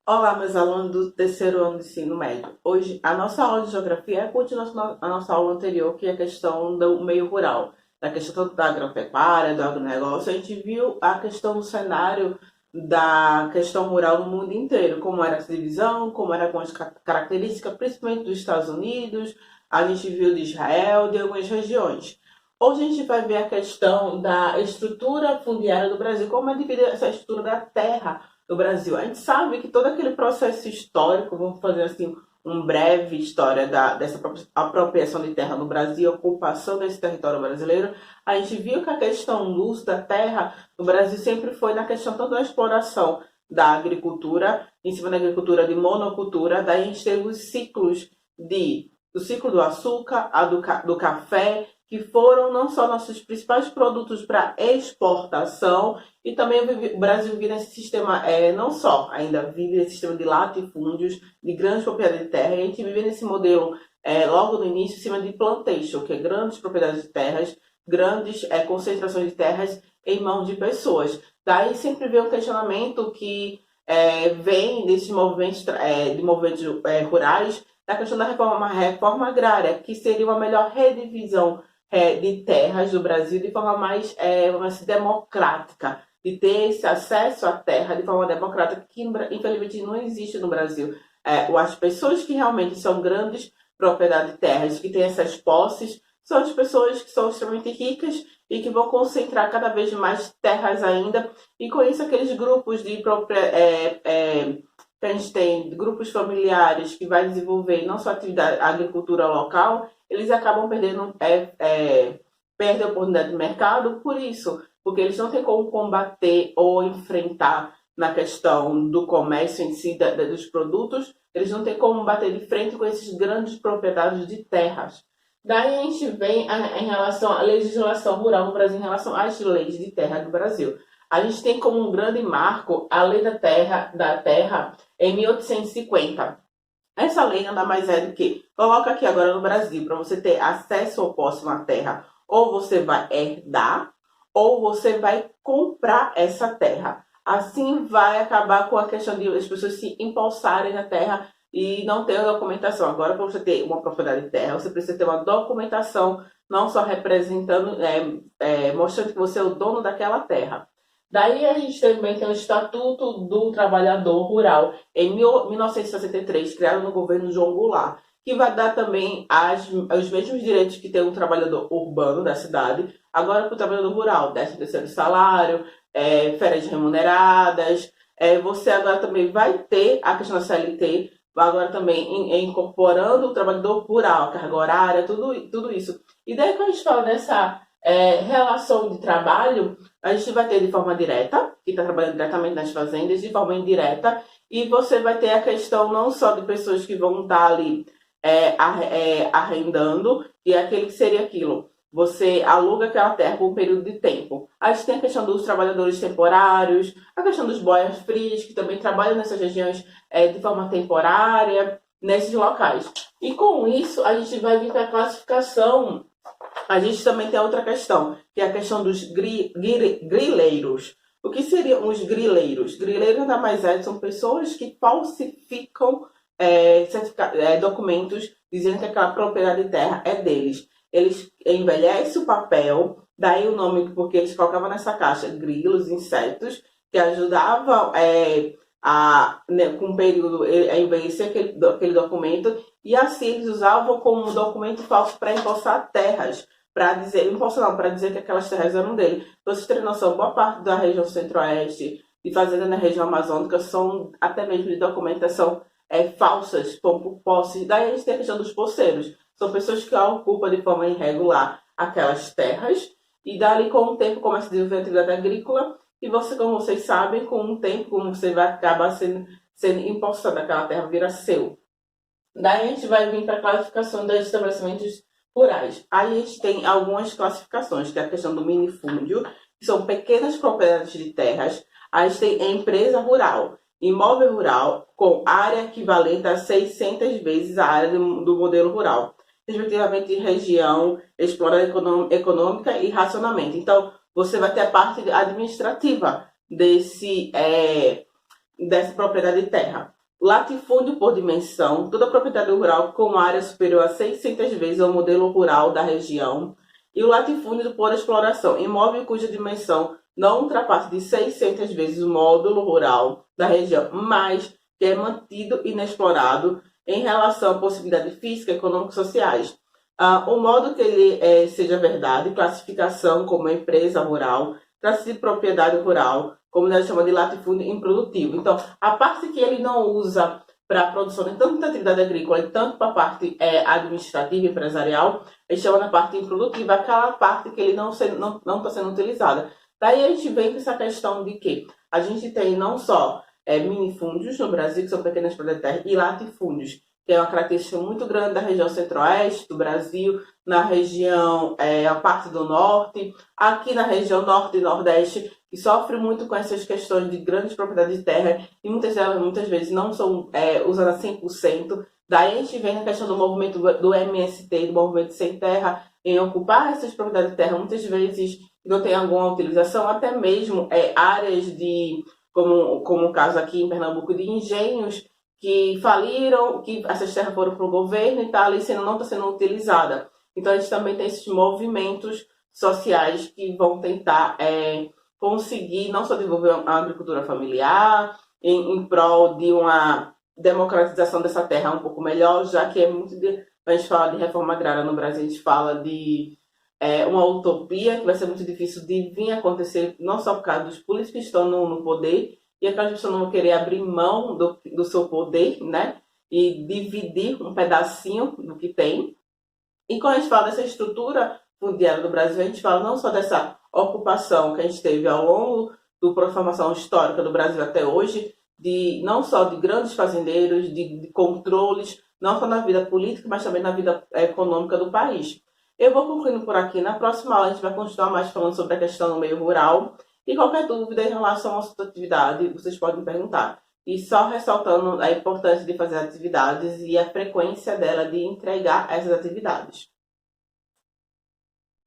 Olá, meus alunos do terceiro ano de ensino médio. Hoje, a nossa aula de geografia é a continuação da nossa aula anterior, que é a questão do meio rural, da questão tanto da agropecuária, do agronegócio. A gente viu a questão do cenário da questão rural no mundo inteiro, como era essa divisão, como era algumas características, principalmente dos Estados Unidos, a gente viu de Israel, de algumas regiões. Hoje a gente vai ver a questão da estrutura fundiária do Brasil, como é dividida essa estrutura da terra do Brasil. A gente sabe que todo aquele processo histórico, vamos fazer assim um breve história dessa apropriação de terra no Brasil, ocupação desse território brasileiro, a gente viu que a questão luz da terra no Brasil sempre foi na questão tanto da exploração da agricultura, em cima da agricultura de monocultura, daí a gente teve os ciclos do ciclo do açúcar, do café, que foram não só nossos principais produtos para exportação, e também o Brasil vive nesse sistema, não só ainda vive nesse sistema de latifúndios, de grandes propriedades de terra, e a gente vive nesse modelo, logo no início, em cima de plantation, que é grandes propriedades de terras, grandes concentrações de terras em mãos de pessoas. Daí sempre vem um questionamento que vem desses movimentos, de movimentos rurais, da questão da reforma agrária, que seria uma melhor redivisão de terras do Brasil de forma mais, vamos dizer, democrática, de ter esse acesso à terra de forma democrática, que infelizmente não existe no Brasil. As pessoas que realmente são grandes propriedades de terras, que têm essas posses, são as pessoas que são extremamente ricas e que vão concentrar cada vez mais terras ainda, e com isso aqueles grupos de que a gente tem grupos familiares que vai desenvolver não só atividade, a agricultura local, eles acabam perdem a oportunidade de mercado por isso, porque eles não têm como combater ou enfrentar na questão do comércio em si, dos produtos, eles não têm como bater de frente com esses grandes proprietários de terras. Daí a gente vem em relação à legislação rural no Brasil, em relação às leis de terra do Brasil. A gente tem como um grande marco a Lei da terra em 1850. Essa lei nada mais é do que, coloca aqui agora no Brasil, para você ter acesso ao posse à terra, ou você vai herdar, ou você vai comprar essa terra. Assim vai acabar com a questão de as pessoas se empossarem na terra e não ter a documentação. Agora, para você ter uma propriedade de terra, você precisa ter uma documentação, não só representando, mostrando que você é o dono daquela terra. Daí a gente também tem o Estatuto do Trabalhador Rural, em 1963, criado no governo João Goulart, que vai dar também os mesmos direitos que tem um trabalhador urbano da cidade, agora para o trabalhador rural, 13º salário, férias remuneradas, você agora também vai ter a questão da CLT, agora também incorporando o trabalhador rural, a carga horária, tudo isso. E daí quando a gente fala dessa relação de trabalho, a gente vai ter de forma direta, que está trabalhando diretamente nas fazendas, de forma indireta, e você vai ter a questão não só de pessoas que vão estar ali arrendando, e aquele que seria aquilo. Você aluga aquela terra por um período de tempo. A gente tem a questão dos trabalhadores temporários, a questão dos boias frias, que também trabalham nessas regiões de forma temporária, nesses locais. E com isso, a gente vai vir para a classificação. A gente também tem outra questão, que é a questão dos grileiros. O que seriam os grileiros? Grileiros nada mais são pessoas que falsificam documentos dizendo que aquela propriedade de terra é deles. Eles envelhecem o papel, daí o nome, porque eles colocavam nessa caixa grilos, insetos, que ajudavam com um período a envelhecer aquele documento, e assim eles usavam como um documento falso para empossar terras, para dizer que aquelas terras eram dele. Então, vocês terem noção, boa parte da região centro-oeste e fazenda na região amazônica são até mesmo de documentação falsas, por posse. Daí a gente tem a questão dos poceiros. São pessoas que ocupam de forma irregular aquelas terras, e dali com o tempo começa a desenvolver a atividade agrícola, e você, como vocês sabem, com o tempo, como você vai acabar sendo empossado, aquela terra vira seu. Daí a gente vai vir para a classificação dos estabelecimentos rurais. Aí a gente tem algumas classificações, que é a questão do minifúndio, que são pequenas propriedades de terras. Aí a gente tem a empresa rural, imóvel rural com área equivalente a 600 vezes a área do modelo rural, respectivamente de região, exploração econômica e racionamento. Então, você vai ter a parte administrativa dessa propriedade de terra. Latifúndio por dimensão, toda propriedade rural com área superior a 600 vezes ao modelo rural da região. E o latifúndio por exploração, imóvel cuja dimensão não ultrapasse de 600 vezes o módulo rural da região, mas que é mantido inexplorado em relação à possibilidade física, econômica e sociais. O modo que ele seja verdade, classificação como empresa rural, trata-se de propriedade rural, como nós chamamos de latifúndio improdutivo. Então, a parte que ele não usa para a produção de tanto da atividade agrícola e tanto para a parte administrativa e empresarial, ele chama na parte improdutiva, aquela parte que ele não está sendo utilizada. Daí a gente vem com essa questão de que a gente tem não só minifúndios no Brasil, que são pequenas propriedades, e latifúndios, que é uma característica muito grande da região centro-oeste do Brasil, na região, a parte do norte, aqui na região norte e nordeste, que sofre muito com essas questões de grandes propriedades de terra, e muitas delas, muitas vezes, não são usadas 100%. Daí a gente vem na questão do movimento do MST, do movimento sem terra, em ocupar essas propriedades de terra, muitas vezes não tem alguma utilização, até mesmo áreas de, como o caso aqui em Pernambuco, de engenhos, que faliram, que essas terras foram para o governo e tal, e não está sendo utilizada. Então, a gente também tem esses movimentos sociais que vão tentar conseguir não só desenvolver a agricultura familiar, em prol de uma democratização dessa terra um pouco melhor, já que a gente fala de reforma agrária no Brasil, a gente fala de uma utopia que vai ser muito difícil de vir acontecer, não só por causa dos políticos que estão no poder, e aquelas pessoas não vão querer abrir mão do seu poder, né? E dividir um pedacinho do que tem. E quando a gente fala dessa estrutura fundiária do Brasil, a gente fala não só dessa ocupação que a gente teve ao longo da formação histórica do Brasil até hoje, não só de grandes fazendeiros, de controles, não só na vida política, mas também na vida econômica do país. Eu vou concluindo por aqui. Na próxima aula a gente vai continuar mais falando sobre a questão do meio rural. E qualquer dúvida em relação à sua atividade, vocês podem me perguntar. E só ressaltando a importância de fazer atividades e a frequência dela de entregar essas atividades.